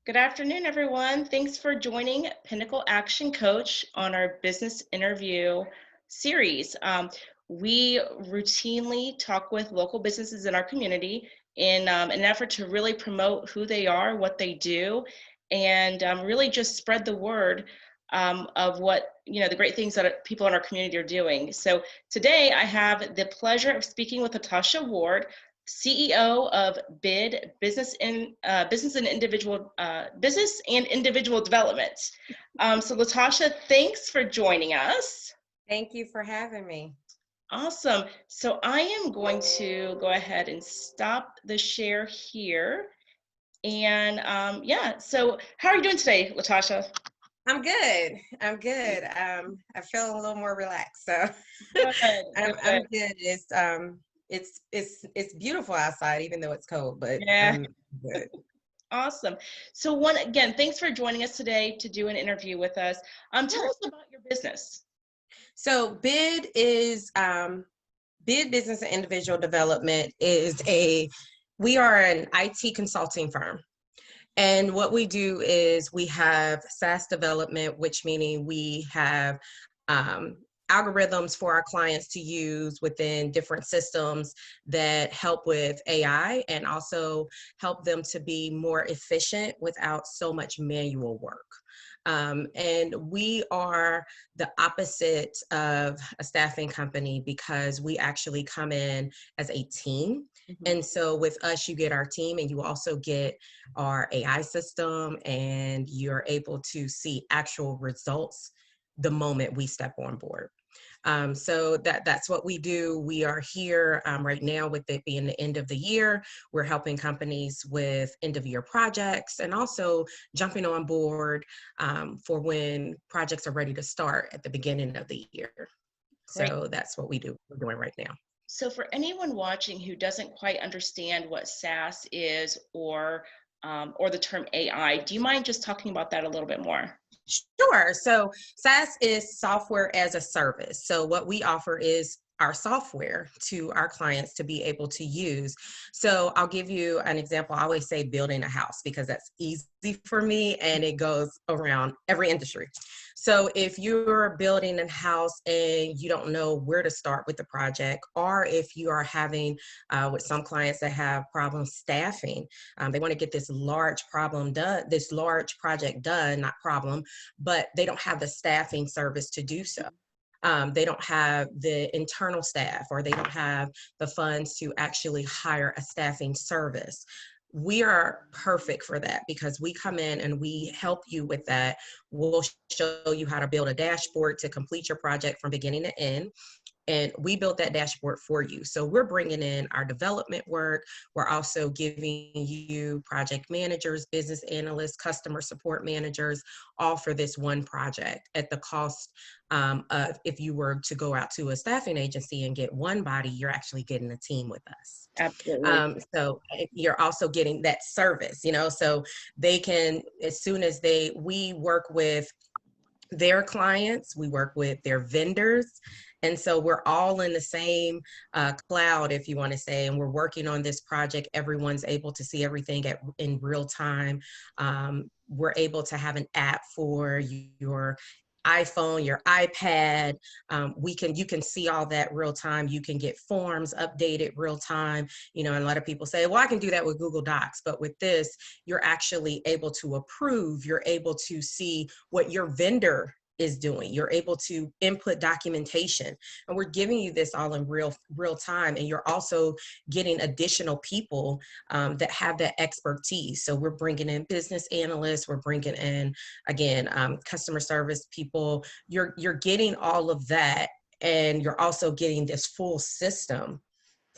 Good afternoon, everyone. Thanks for joining Pinnacle Action Coach on our business interview series. We routinely talk with local businesses in our community in an effort to really promote who they are, what they do, and really just spread the word of what, the great things that people in our community are doing. So today I have the pleasure of speaking with Latasha Ward, CEO of BID Business and Individual Development. So Latasha, thanks for joining us. Thank you for having me. Awesome. So I am going to go ahead and stop the share here. And yeah, so how are you doing today, Latasha? I'm good. I'm good. I feel a little more relaxed, so Good, I'm good. good. It's beautiful outside, even though it's cold, but Yeah, I'm good. awesome. So again, thanks for joining us today to do an interview with us. Tell Sure. us about your business. So BID Business and Individual Development we are an IT consulting firm. And what we do is we have SaaS development, which meaning we have um, algorithms for our clients to use within different systems that help with AI and also help them to be more efficient without so much manual work. And we are the opposite of a staffing company because we actually come in as a team. Mhm. And so with us, you get our team and you also get our AI system, and you're able to see actual results the moment we step on board. So that's what we do. We are here right now with it being the end of the year. We're helping companies with end of year projects and also jumping on board for when projects are ready to start at the beginning of the year. Great. So that's what we're doing right now. So for anyone watching who doesn't quite understand what SaaS is or the term AI, do you mind just talking about that a little bit more? Sure. So SaaS is software as a service. So what we offer is our software to our clients to be able to use. So I'll give you an example. I always say building a house because that's easy for me and it goes around every industry. So if you're building a house and you don't know where to start with the project, or if you are having with some clients that have problems staffing, they want to get this large problem done, this large project done, not problem, but they don't have the staffing service to do so. They don't have the internal staff, or they don't have the funds to actually hire a staffing service. We are perfect for that because we come in and we help you with that. We'll show you how to build a dashboard to complete your project from beginning to end, and we built that dashboard for you. So we're bringing in our development work. We're also giving you project managers, business analysts, customer support managers, all for this one project at the cost of if you were to go out to a staffing agency and get one body, you're actually getting a team with us. Absolutely. So you're also getting that service, so they can, as soon as we work with their clients, we work with their vendors. And so we're all in the same cloud, if you want to say, and we're working on this project. Everyone's able to see everything in real time. We're able to have an app for your iPhone, your iPad. You can see all that real time. You can get forms updated real time. And a lot of people say, well, I can do that with Google Docs. But with this, you're actually able to approve. You're able to see what your vendor is doing. You're able to input documentation, and we're giving you this all in real time. And you're also getting additional people that have that expertise. So we're bringing in business analysts, we're bringing in, again, customer service people. You're getting all of that, and you're also getting this full system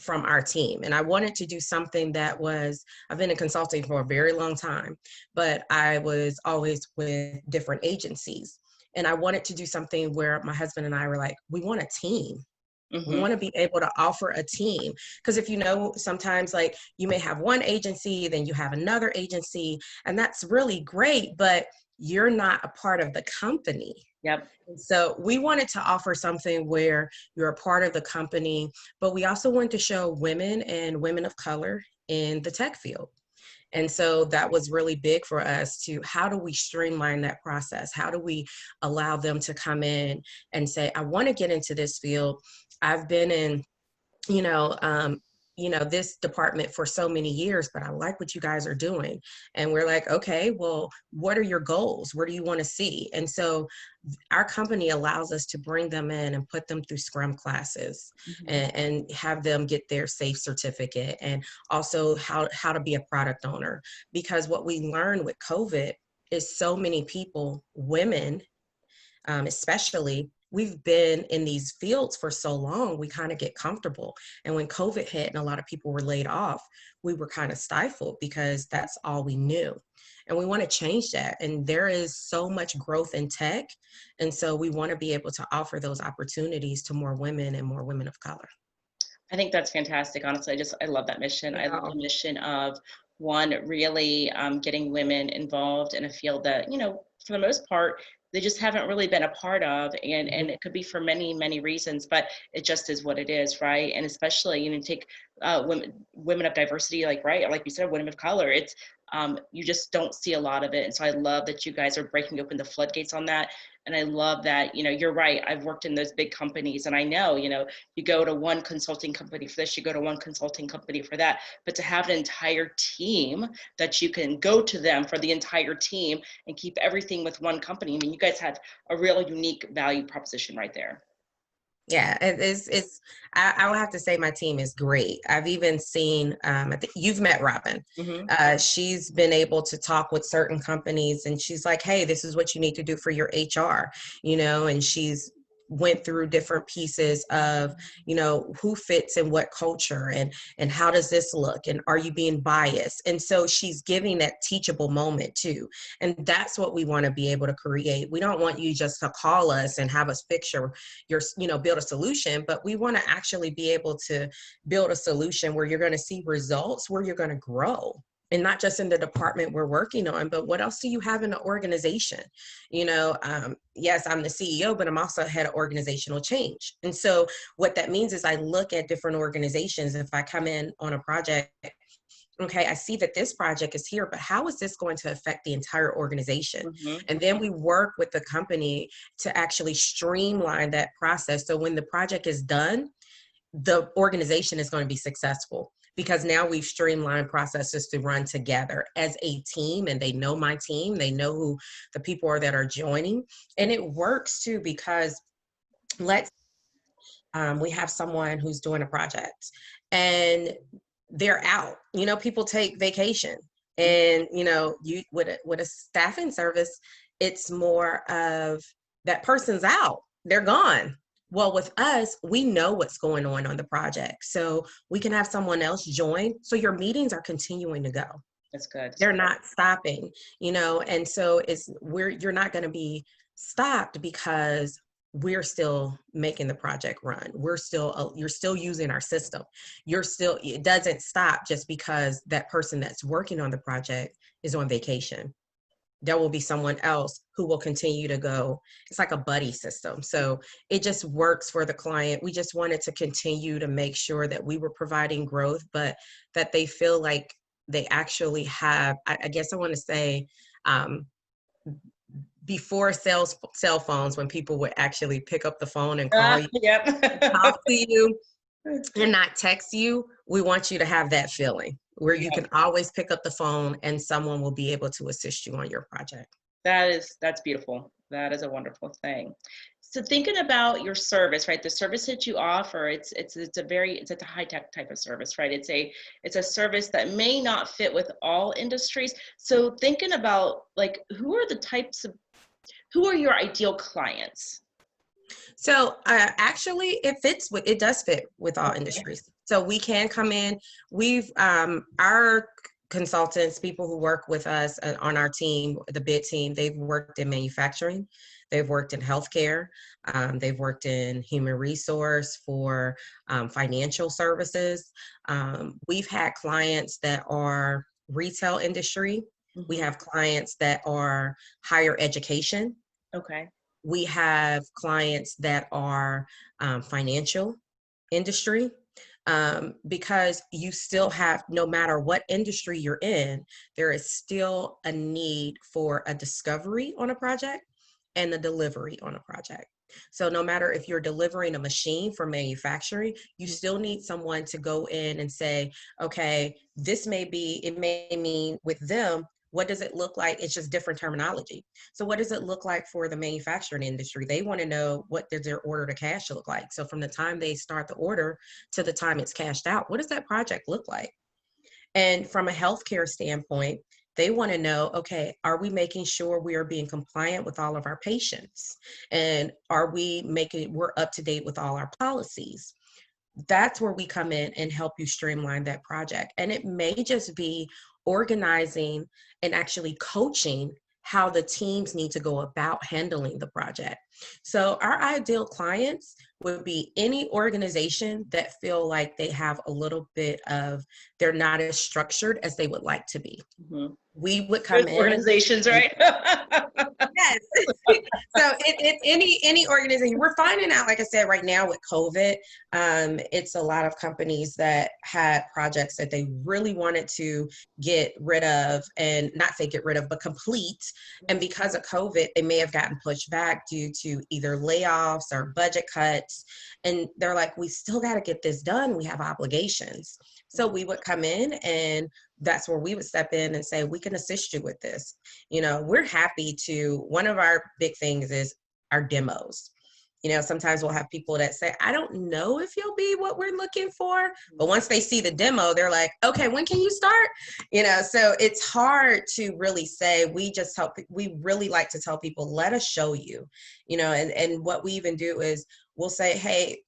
from our team. And I wanted to do something I've been in consulting for a very long time, but I was always with different agencies. And I wanted to do something where my husband and I were like, we want a team. We Hmm. want to be able to offer a team. Because if sometimes like you may have one agency, then you have another agency, and that's really great, but you're not a part of the company. Yep. And so we wanted to offer something where you're a part of the company, but we also wanted to show women and women of color in the tech field. And so that was really big for us to, how do we streamline that process? How do we allow them to come in and say, I want to get into this field. I've been in, you know, this department for so many years, but I like what you guys are doing. And we're like, okay, well, what are your goals? Where do you want to see? And so our company allows us to bring them in and put them through Scrum classes, and have them get their SAFe certificate, and also how to be a product owner. Because what we learned with COVID is so many people, women, especially, we've been in these fields for so long, we kind of get comfortable. And when COVID hit and a lot of people were laid off, we were kind of stifled because that's all we knew. And we want to change that. And there is so much growth in tech. And so we want to be able to offer those opportunities to more women and more women of color. I think that's fantastic. Honestly, I love that mission. I love the mission of, one, really getting women involved in a field that, for the most part, they just haven't really been a part of. And it could be for many, many reasons, but it just is what it is, right? And especially, take women of diversity, like you said, women of color. It's you just don't see a lot of it. And so I love that you guys are breaking open the floodgates on that. And I love that, you're right. I've worked in those big companies, and I know, you go to one consulting company for this, you go to one consulting company for that, but to have an entire team that you can go to them for the entire team and keep everything with one company. I mean, you guys had a real unique value proposition right there. Yeah, I will have to say my team is great. I've even seen, I think you've met Robin. She's been able to talk with certain companies, and she's like, hey, this is what you need to do for your HR, and she's went through different pieces of, who fits in what culture, and how does this look, and are you being biased? And so she's giving that teachable moment too. And that's what we want to be able to create. We don't want you just to call us and have us fix build a solution, but we want to actually be able to build a solution where you're going to see results, where you're going to grow. And not just in the department we're working on, but what else do you have in the organization? Yes, I'm the CEO, but I'm also head of organizational change. And so what that means is I look at different organizations. If I come in on a project, okay, I see that this project is here, but how is this going to affect the entire organization? And then we work with the company to actually streamline that process. So when the project is done, the organization is going to be successful, because now we've streamlined processes to run together as a team, and they know my team, they know who the people are that are joining. And it works too, because we have someone who's doing a project and they're out. People take vacation, and you with a staffing service, it's more of that person's out, they're gone. Well, with us, we know what's going on the project, so we can have someone else join. So your meetings are continuing to go. That's good. They're not stopping, and so you're not going to be stopped, because we're still making the project run. You're still using our system. It doesn't stop just because that person that's working on the project is on vacation. There will be someone else who will continue to go. It's like a buddy system. So it just works for the client. We just wanted to continue to make sure that we were providing growth, but that they feel like they actually have, I guess I want to say, before cell phones, when people would actually pick up the phone and call you, talk to you, and not text you, we want you to have that feeling where you can always pick up the phone and someone will be able to assist you on your project. That's beautiful. That is a wonderful thing. So thinking about your service, right? The service that you offer, it's a high tech type of service, right? It's a service that may not fit with all industries. So thinking about, like, who are your ideal clients? So actually, it does fit with all industries. So we can come in. Our consultants, people who work with us on our team, the bid team, they've worked in manufacturing, they've worked in healthcare, they've worked in human resource, for financial services. We've had clients that are retail industry. We have clients that are higher education. Okay. We have clients that are financial industry. because you still have, no matter what industry you're in, there is still a need for a discovery on a project and the delivery on a project. So no matter if you're delivering a machine for manufacturing, you still need someone to go in and say, okay, it may mean with them, what does it look like? It's just different terminology. So what does it look like for the manufacturing industry? They want to know, what does their order to cash look like? So from the time they start the order to the time it's cashed out, what does that project look like? And from a healthcare standpoint, they want to know, okay, are we making sure we are being compliant with all of our patients? And we're up to date with all our policies? That's where we come in and help you streamline that project. And it may just be organizing and actually coaching how the teams need to go about handling the project. So our ideal clients would be any organization that feel like they have a little bit of, they're not as structured as they would like to be. Mm-hmm. We would come Good in. organizations, right? Yes. So any organization, we're finding out, like I said, right now with COVID, it's a lot of companies that had projects that they really wanted to get rid of, and not say get rid of, but complete. And because of COVID, they may have gotten pushed back due to either layoffs or budget cuts. And they're like, we still got to get this done. We have obligations. So we would come in, and that's where we would step in and say, we can assist you with this. We're happy to, one of our big things is our demos. Sometimes we'll have people that say, I don't know if you'll be what we're looking for, but once they see the demo, they're like, okay, when can you start? So it's hard to really say. We really like to tell people, let us show you, and what we even do is we'll say, hey,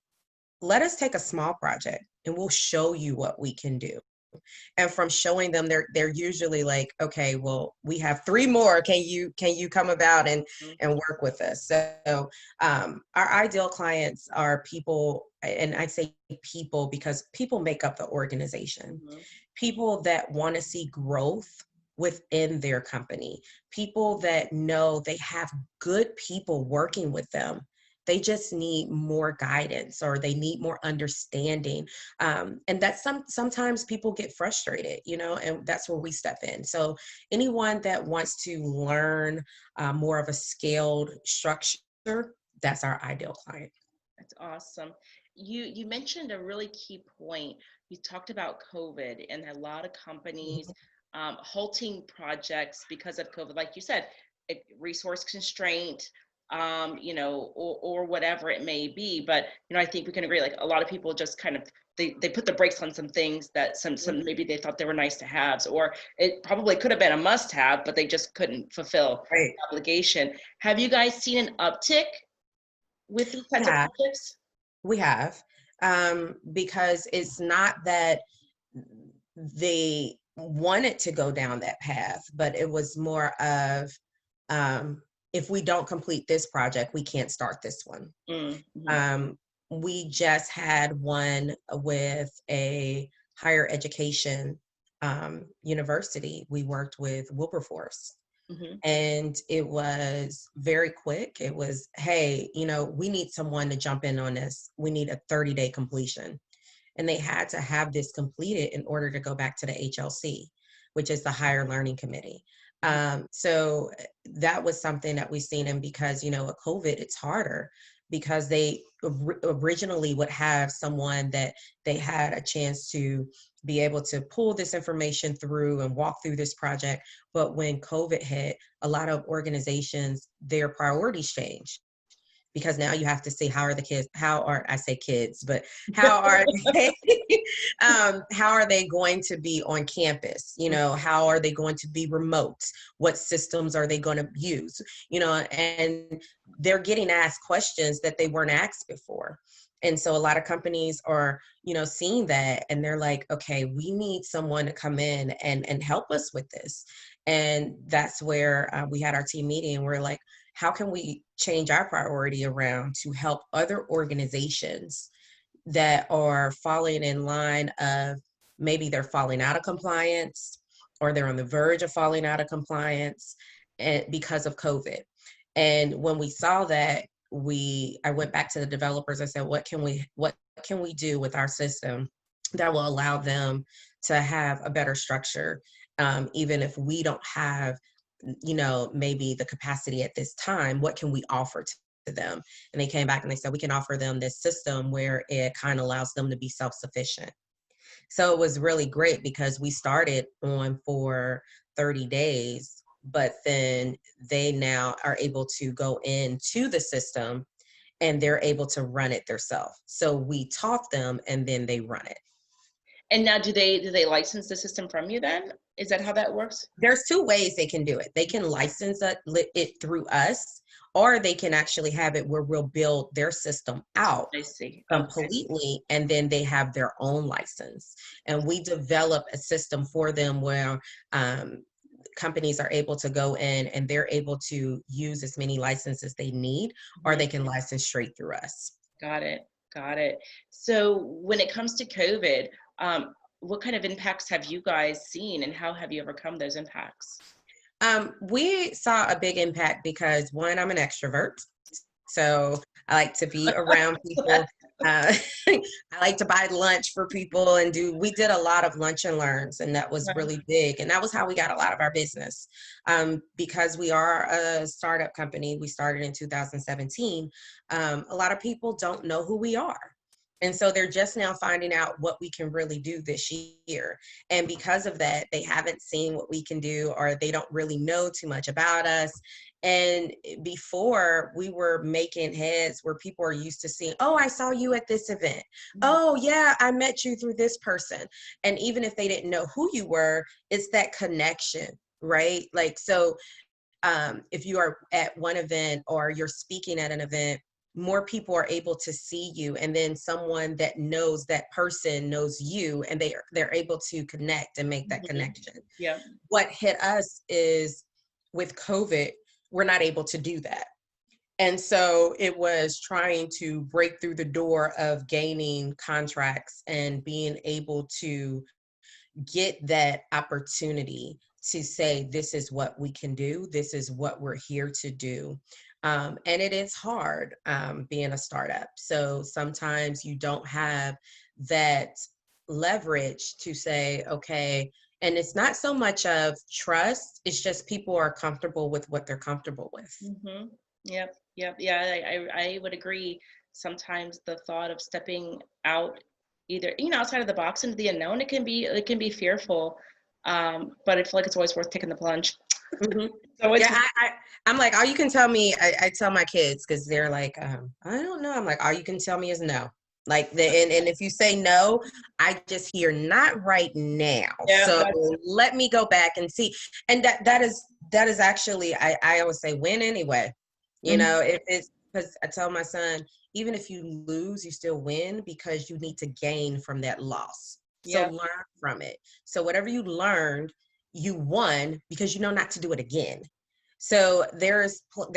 let us take a small project and we'll show you what we can do. And from showing them, they're usually like, okay, well, we have 3 more. Can you come about and work with us? So our ideal clients are people, and I say people because people make up the organization. Mm-hmm. People that want to see growth within their company, people that know they have good people working with them. They just need more guidance, or they need more understanding. And that's sometimes people get frustrated, and that's where we step in. So anyone that wants to learn more of a scaled structure, that's our ideal client. That's awesome. You mentioned a really key point. You talked about COVID and a lot of companies halting projects because of COVID. Like you said, resource constraint, or whatever it may be. But, I think we can agree, like a lot of people just kind of, they put the brakes on some things that some maybe they thought they were nice to haves, or it probably could have been a must have, but they just couldn't fulfill the obligation. Have you guys seen an uptick with these kinds of projects? We have, because it's not that they wanted to go down that path, but it was more of, if we don't complete this project, we can't start this one. Mm-hmm. We just had one with a higher education university. We worked with Wilberforce. Mm-hmm. And it was very quick. It was, hey, we need someone to jump in on this. We need a 30-day completion. And they had to have this completed in order to go back to the HLC, which is the Higher Learning Committee. So that was something that we've seen. And because, with COVID, it's harder because they originally would have someone that they had a chance to be able to pull this information through and walk through this project. But when COVID hit, a lot of organizations, their priorities changed. Because now you have to say, how are they going to be on campus? How are they going to be remote? What systems are they going to use? And they're getting asked questions that they weren't asked before. And so a lot of companies are, seeing that, and they're like, okay, we need someone to come in and help us with this. And that's where we had our team meeting, and we're like, how can we change our priority around to help other organizations that are falling in line of, maybe they're falling out of compliance, or they're on the verge of falling out of compliance because of COVID. And when we saw that, I went back to the developers. I said, what can we do with our system that will allow them to have a better structure. Even if we don't have, maybe the capacity at this time, what can we offer to them? And they came back and they said, we can offer them this system where it kind of allows them to be self-sufficient. So it was really great because we started on for 30 days, but then they now are able to go into the system and they're able to run it themselves. So we taught them and then they run it. And now do they license the system from you then? Is that how that works? There's two ways they can do it. They can license it through us, or they can actually have it where we'll build their system out I see. completely, and then they have their own license. And we develop a system for them where companies are able to go in and they're able to use as many licenses they need, or they can license straight through us. Got it. Got it. So when it comes to COVID, what kind of impacts have you guys seen and how have you overcome those impacts? We saw a big impact because, one, I'm an extrovert. So I like to be around people. I like to buy lunch for people and we did a lot of lunch and learns, and that was really big. And that was how we got a lot of our business. Because we are a startup company, we started in 2017. A lot of people don't know who we are. And so they're just now finding out what we can really do this year. And because of that, they haven't seen what we can do, or they don't really know too much about us. And before, we were making heads where people are used to seeing, oh, I saw you at this event. Oh, yeah, I met you through this person. And even if they didn't know who you were, it's that connection, right? Like, so if you are at one event or you're speaking at an event, more people are able to see you, and then someone that knows that person knows you, and they're able to connect and make that connection. Yeah. What hit us is with COVID, we're not able to do that. And so it was trying to break through the door of gaining contracts and being able to get that opportunity to say, this is what we can do. This is what we're here to do. And it is hard being a startup. So sometimes you don't have that leverage to say, okay, and it's not so much of trust, it's just people are comfortable with what they're comfortable with. Mm-hmm. Yep. Yep. Yeah, I would agree. Sometimes the thought of stepping out, either, outside of the box into the unknown, it can be fearful. But I feel like it's always worth taking the plunge. Mm-hmm. So yeah, I'm like, all you can tell me, I tell my kids, because they're like, I don't know. I'm like, all you can tell me is no. Like, and if you say no, I just hear not right now. Yeah, so let me go back and see. And that is actually, I always say win anyway. If it's, because I tell my son, even if you lose, you still win, because you need to gain from that loss. So learn from it. So whatever you learned, you won, because you know not to do it again. So there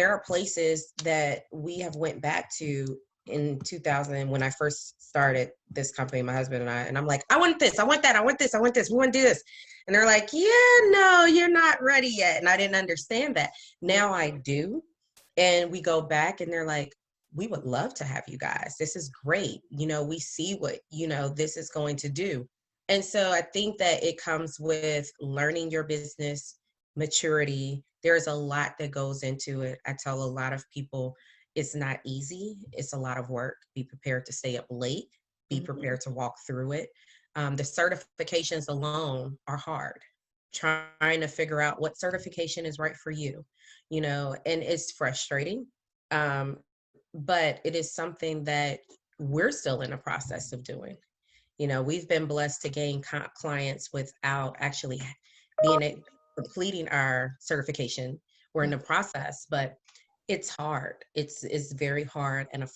are places that we have went back to in 2000 when I first started this company, my husband and I, and I'm like, I want this, I want that, I want this, I want this, we want to do this. And they're like, yeah, no, you're not ready yet. And I didn't understand that. Now I do. And we go back and they're like, we would love to have you guys. This is great. We see what, this is going to do. And so I think that it comes with learning your business, maturity. There's a lot that goes into it. I tell a lot of people, it's not easy. It's a lot of work. Be prepared to stay up late. Be prepared to walk through it. The certifications alone are hard. Trying to figure out what certification is right for you, and it's frustrating. But it is something that we're still in the process of doing. We've been blessed to gain clients without actually completing our certification. We're in the process, but it's hard. It's very hard and it's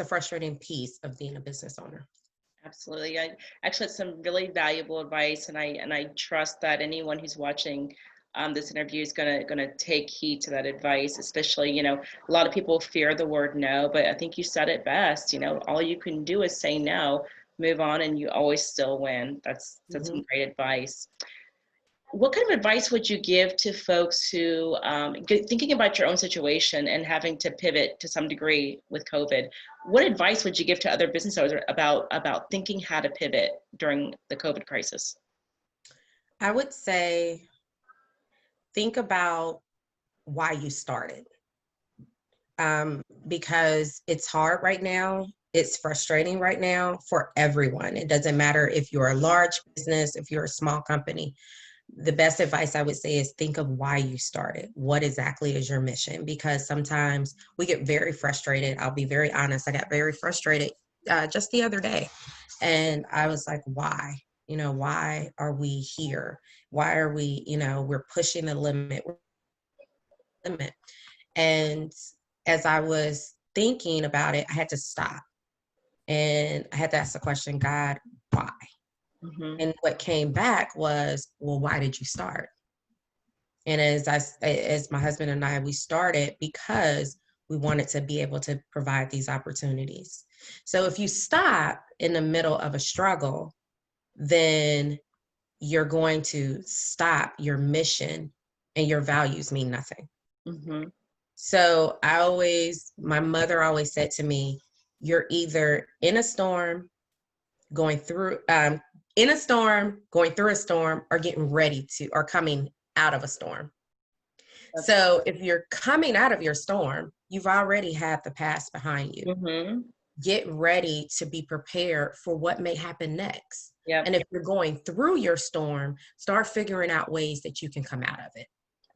a frustrating piece of being a business owner. Absolutely. I actually had some really valuable advice, and I trust that anyone who's watching this interview is gonna take heed to that advice. Especially, a lot of people fear the word no, but I think you said it best. All you can do is say no, move on, and you always still win. That's some great advice. what kind of advice would you give to folks who, thinking about your own situation and having to pivot to some degree with COVID, what advice would you give to other business owners about thinking how to pivot during the COVID crisis? I would say think about why you started. Because it's hard right now. It's frustrating right now for everyone. It doesn't matter if you're a large business, if you're a small company. The best advice I would say is think of why you started. What exactly is your mission? Because sometimes we get very frustrated. I'll be very honest. I got very frustrated just the other day. And I was like, why? Why are we here? Why are we, we're pushing the limit. And as I was thinking about it, I had to stop and I had to ask the question, God, why? Mm-hmm. And what came back was, well, why did you start? And as my husband and I, we started because we wanted to be able to provide these opportunities. So if you stop in the middle of a struggle, then you're going to stop your mission and your values mean nothing. Mm-hmm. So my mother always said to me, you're either in a storm, going through a storm, or getting ready to, or coming out of a storm. So if you're coming out of your storm, you've already had the past behind you. Mm-hmm. Get ready to be prepared for what may happen next. Yep. And if you're going through your storm, start figuring out ways that you can come out of it.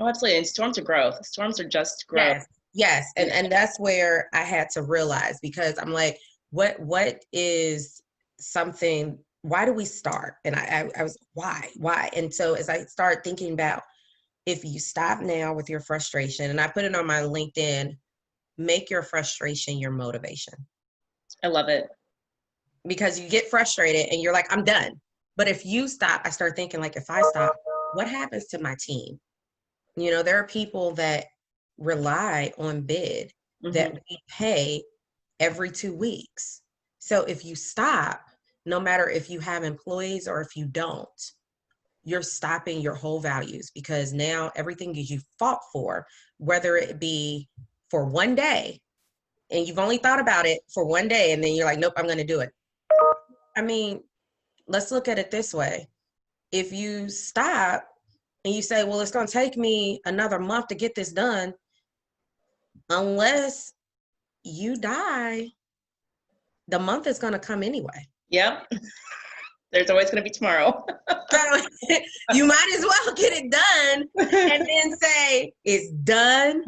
Oh, absolutely. And storms are growth. Storms are just growth. Yes. And that's where I had to realize, because I'm like, what is something, why do we start? And I was, why? And so as I started thinking about, if you stop now with your frustration, and I put it on my LinkedIn, make your frustration your motivation. I love it. Because you get frustrated and you're like, I'm done. But if you stop, I start thinking, like, if I stop, what happens to my team? There are people that rely on bid that we pay every 2 weeks. So if you stop, no matter if you have employees or if you don't, you're stopping your whole values, because now everything you fought for, whether it be for one day, and you've only thought about it for one day, and then you're like, nope, I'm going to do it. I mean, let's look at it this way. If you stop and you say, well, it's going to take me another month to get this done, unless you die, the month is going to come anyway. Yep. There's always going to be tomorrow. So you might as well get it done and then say, it's done.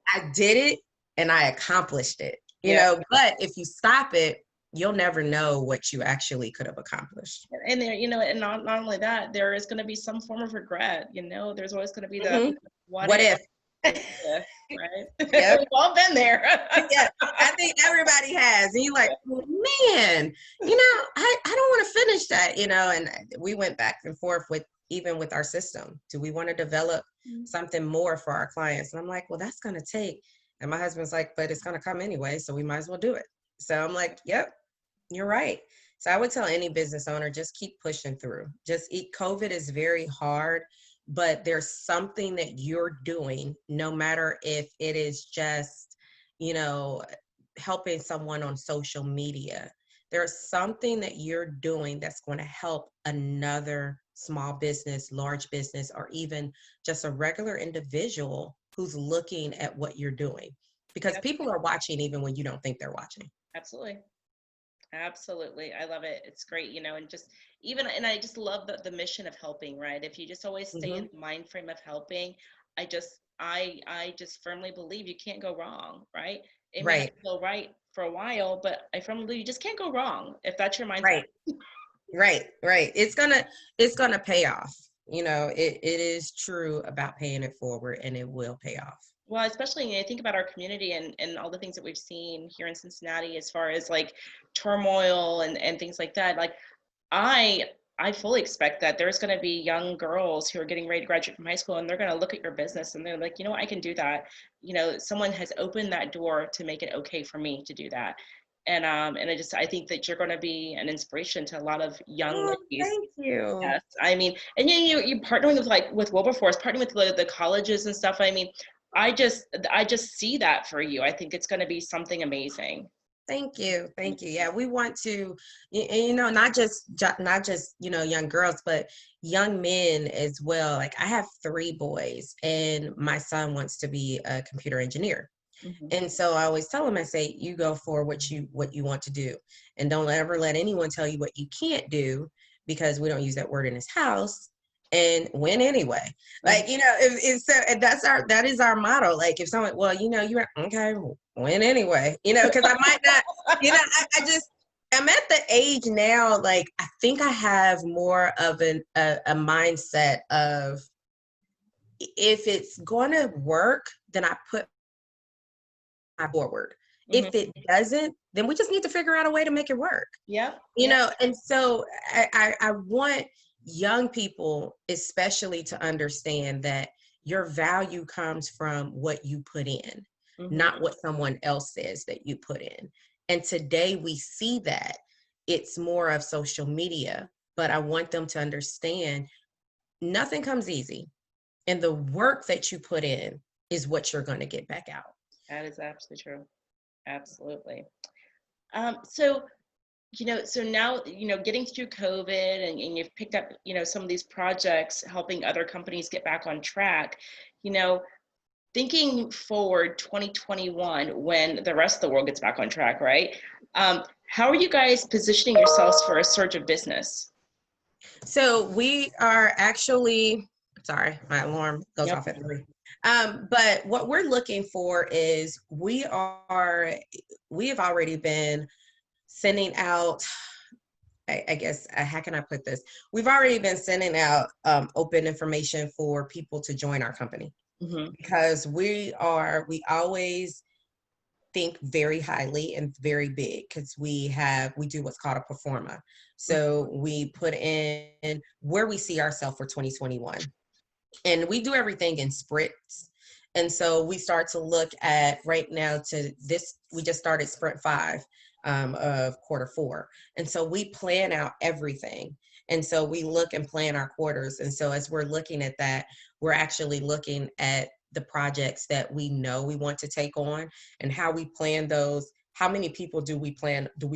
I did it and I accomplished it. You know, but if you stop it, you'll never know what you actually could have accomplished. And there, and not only that, there is going to be some form of regret. There's always going to be the what if? Right? Yep. We've all been there. Yeah, I think everybody has. And you're like, man, I don't want to finish that, and we went back and forth even with our system. Do we want to develop something more for our clients? And I'm like, well, that's going to take, and my husband's like, but it's going to come anyway, so we might as well do it. So I'm like, yep, you're right. So I would tell any business owner, just keep pushing through. COVID is very hard, but there's something that you're doing, no matter if it is just, helping someone on social media. There's something that you're doing that's going to help another small business, large business, or even just a regular individual who's looking at what you're doing. Because people are watching even when you don't think they're watching. Absolutely. Absolutely. I love it. It's great, and I just love the mission of helping, right? If you just always stay in the mind frame of helping, I just firmly believe you can't go wrong, right? It may not go right for a while, but I firmly believe you just can't go wrong if that's your mindset. Right. It's gonna pay off. It is true about paying it forward, and it will pay off. Well, especially when you think about our community and all the things that we've seen here in Cincinnati, as far as like turmoil and things like that. Like I fully expect that there's going to be young girls who are getting ready to graduate from high school, and they're going to look at your business and they're like, I can do that. Someone has opened that door to make it okay for me to do that. I think that you're going to be an inspiration to a lot of young Oh, ladies. thank you. Yes, I mean, and you partnering with Wilberforce, partnering with the colleges and stuff. I mean, I just see that for you. I think it's going to be something amazing. Thank you. Thank you. Yeah, we want to, not just, young girls, but young men as well. Like I have 3 boys and my son wants to be a computer engineer. Mhm. And so I always tell him, I say, you go for what you want to do. And don't ever let anyone tell you what you can't do, because we don't use that word in this house, and win anyway. Like, if so, and that is our motto. Like if someone, well, you're okay, win anyway, because I might not, I'm at the age now, like, I think I have more of a mindset of, if it's going to work, then I put forward. Mhm. If it doesn't, then we just need to figure out a way to make it work. Yep. And so I want young people especially to understand that your value comes from what you put in, Mhm. not what someone else says that you put in. And today we see that it's more of social media, but I want them to understand nothing comes easy. And the work that you put in is what you're going to get back out. That is absolutely true. Absolutely. So, so now, getting through COVID and you've picked up, some of these projects, helping other companies get back on track, you know, thinking forward 2021, when the rest of the world gets back on track, right? How are you guys positioning yourselves for a surge of business? So we are actually, sorry, my alarm goes Yep. off at 3. But what we're looking for is we have already been sending out, I guess, how can I put this? We've already been sending out open information for people to join our company, Mm-hmm. because we always think very highly and very big, because we do what's called a pro forma. So we put in where we see ourselves for 2021, and we do everything in sprints. And so we start to look at right now to this, we just started sprint 5 of Q4. And so we plan out everything. And so we look and plan our quarters. And so as we're looking at that, we're actually looking at the projects that we know we want to take on and how we plan those. How many people do we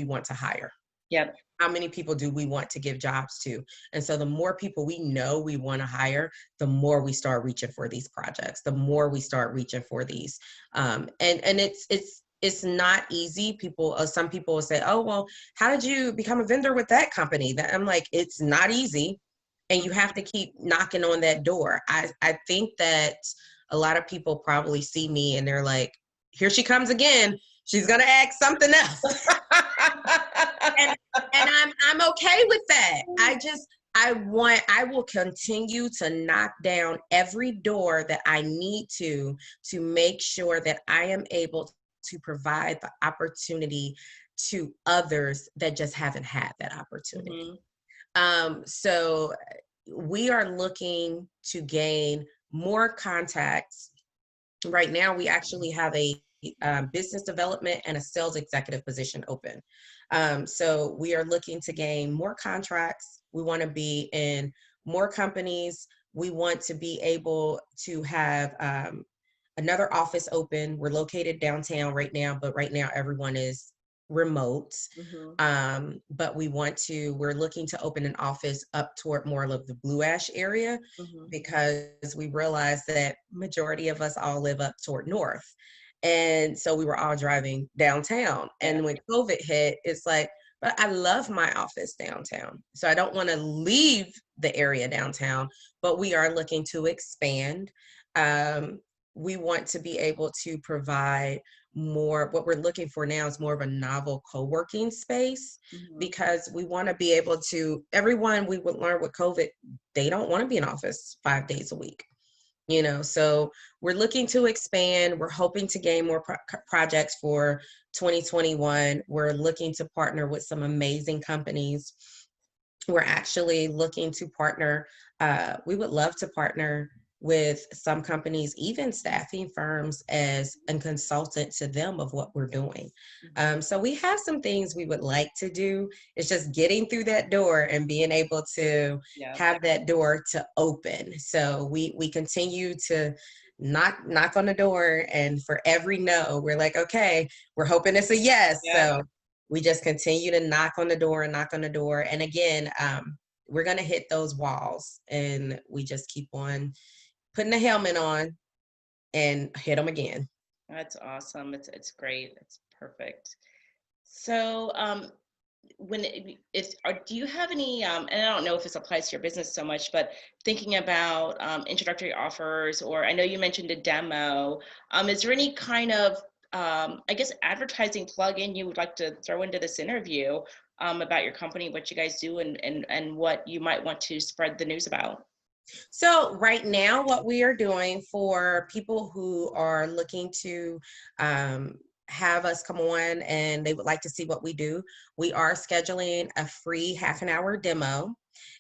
want to hire? Yep. How many people do we want to give jobs to? And so the more people we know we want to hire, the more we start reaching for these projects, the more we start reaching for these. And it's not easy. Some people will say, oh, well, how did you become a vendor with that company? That I'm like, it's not easy. And you have to keep knocking on that door. I think that a lot of people probably see me and they're like, here she comes again. She's gonna ask something else. and I'm okay with that. I will continue to knock down every door that I need to make sure that I am able to provide the opportunity to others that just haven't had that opportunity. So we are looking to gain more contacts. Right now, we actually have a business development and a sales executive position open. So we are looking to gain more contracts. We want to be in more companies. We want to be able to have another office open. We're located downtown right now, but right now everyone is remote. But we're looking to open an office up toward more of the Blue Ash area, because we realized that majority of us all live up toward north. And so we were all driving downtown. And when COVID hit, it's like, but I love my office downtown. So I don't want to leave the area downtown, but we are looking to expand. We want to be able to provide more. What we're looking for now is more of a novel co-working space, because we want to be able to, everyone we would learn with COVID, they don't want to be in office 5 days a week. So we're looking to expand. We're hoping to gain more projects for 2021. We're looking to partner with some amazing companies. We're actually looking to partner. We would love to partner with some companies, even staffing firms, as a consultant to them of what we're doing. So we have some things we would like to do. It's just getting through that door and being able to Yeah. have that door to open. So we continue to knock on the door, and for every no, we're like, okay, we're hoping it's a yes. Yeah. So we just continue to knock on the door and knock on the door. And again, we're going to hit those walls, and we just keep on putting the helmet on and hit them again. That's awesome. It's great. It's perfect. So, when if do you have any and I don't know if this applies to your business so much, but thinking about introductory offers, or I know you mentioned a demo, is there any kind of I guess advertising plug-in you would like to throw into this interview about your company, what you guys do, and what you might want to spread the news about? So right now, what we are doing for people who are looking to have us come on and they would like to see what we do, we are scheduling a free half an hour demo,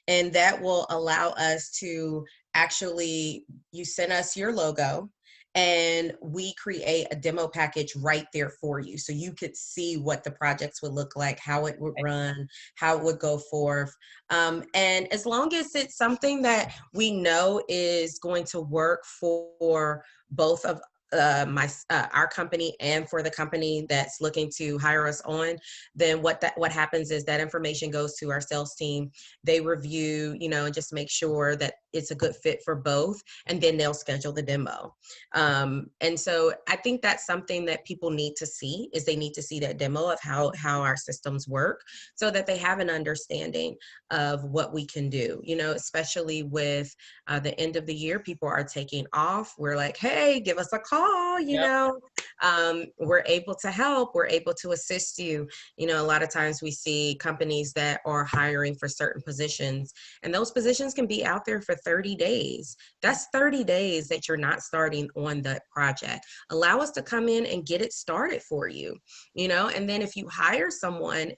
and that will allow us to actually, you send us your logo and we create a demo package right there for you. So you could see what the projects would look like, how it would run, how it would go forth. And as long as it's something that we know is going to work for both of our company and for the company that's looking to hire us on, then what happens is that information goes to our sales team. They review, and just make sure that it's a good fit for both, and then they'll schedule the demo. And so I think that's something that people need to see, is they need to see that demo of how our systems work, so that they have an understanding of what we can do, especially with the end of the year. People are taking off. We're like, hey, give us a call, Yep. we're able to help. We're able to assist you. A lot of times we see companies that are hiring for certain positions, and those positions can be out there for 30 days. That's 30 days that you're not starting on the project. Allow us to come in and get it started for you, and then if you hire someone,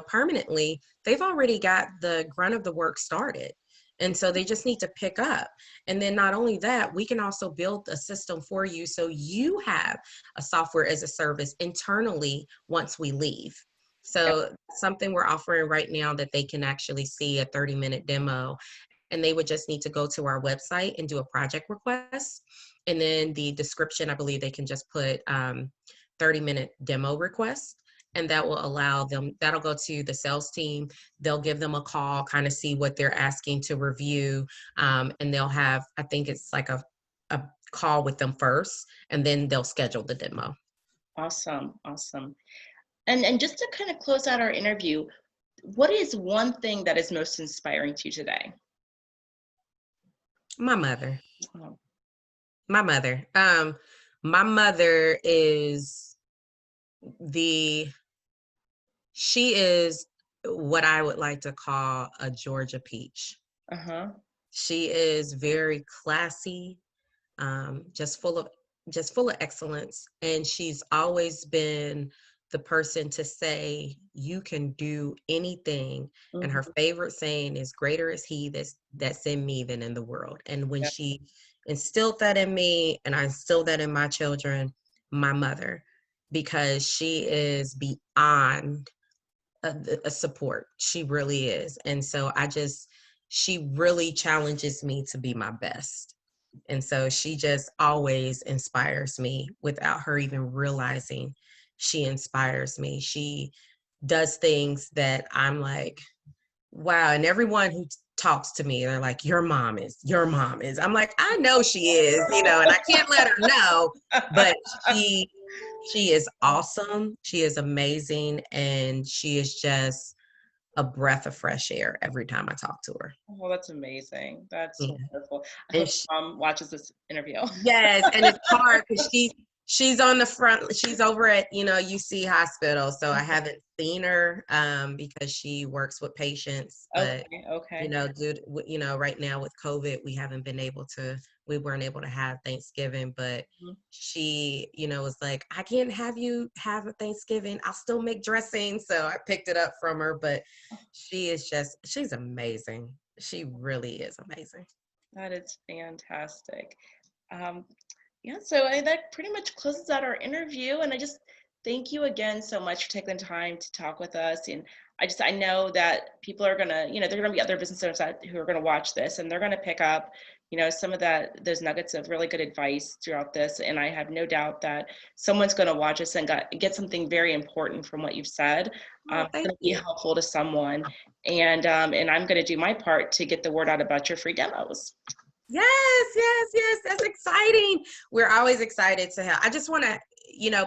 permanently, they've already got the grunt of the work started. And so they just need to pick up. And then not only that, we can also build a system for you so you have a software as a service internally once we leave. So something we're offering right now that they can actually see a 30-minute demo, and they would just need to go to our website and do a project request. And then the description, I believe they can just put 30-minute demo request, and that will allow them, that'll go to the sales team. They'll give them a call, kind of see what they're asking to review. And they'll have, I think it's like a call with them first, and then they'll schedule the demo. Awesome. And just to kind of close out our interview, what is one thing that is most inspiring to you today? My mother. Oh. My mother. My mother is she is what I would like to call a Georgia peach. Uh-huh. She is very classy, just full of excellence, and she's always been the person to say you can do anything. And her favorite saying is, greater is he that's in me than in the world. And when she instilled that in me, and I instilled that in my children, my mother, because she is beyond a support. She really is. And so she really challenges me to be my best. And so she just always inspires me without her even realizing she inspires me. She does things that I'm like, wow. And everyone who talks to me, they're like, your mom is. I'm like, I know she is, and I can't let her know, but she is awesome. She is amazing. And she is just a breath of fresh air every time I talk to her. Oh, that's amazing. That's so wonderful. I And hope mom watches this interview. yes, and it's hard because she's on the front. She's over at UC Hospital, so I haven't seen her because she works with patients. But Okay. right now with COVID, we weren't able to have Thanksgiving. But she, was like, I can't have you have a Thanksgiving. I'll still make dressing, so I picked it up from her. But she's amazing. She really is amazing. That is fantastic. Um, yeah, so that pretty much closes out our interview. And I just thank you again so much for taking the time to talk with us. And I know that people are gonna, there are gonna be other business owners who are gonna watch this, and they're gonna pick up, some of those nuggets of really good advice throughout this. And I have no doubt that someone's gonna watch us and get something very important from what you've said. Oh, It's thank gonna be you. helpful to someone. And I'm gonna do my part to get the word out about your free demos. Yes, yes, yes. That's exciting. We're always excited to help. I just want to,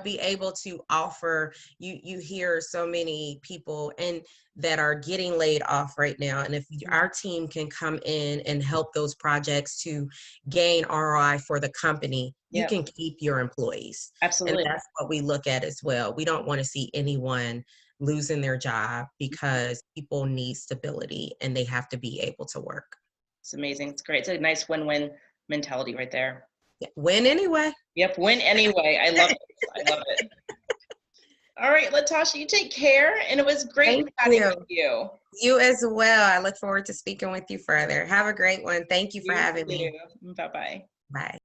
be able to offer you hear so many people and that are getting laid off right now. And if our team can come in and help those projects to gain ROI for the company, you Yeah, can keep your employees. And absolutely. that's what we look at as well. We don't want to see anyone losing their job because people need stability and they have to be able to work. It's amazing. It's great. It's a nice win-win mentality right there. Yeah, win anyway. Yep, win anyway. I love it. I love it. All right, Latasha, you take care. And it was great Thank chatting you. with you. You as well. I look forward to speaking with you further. Have a great one. Thank you for You having me. too. Bye-bye. Bye.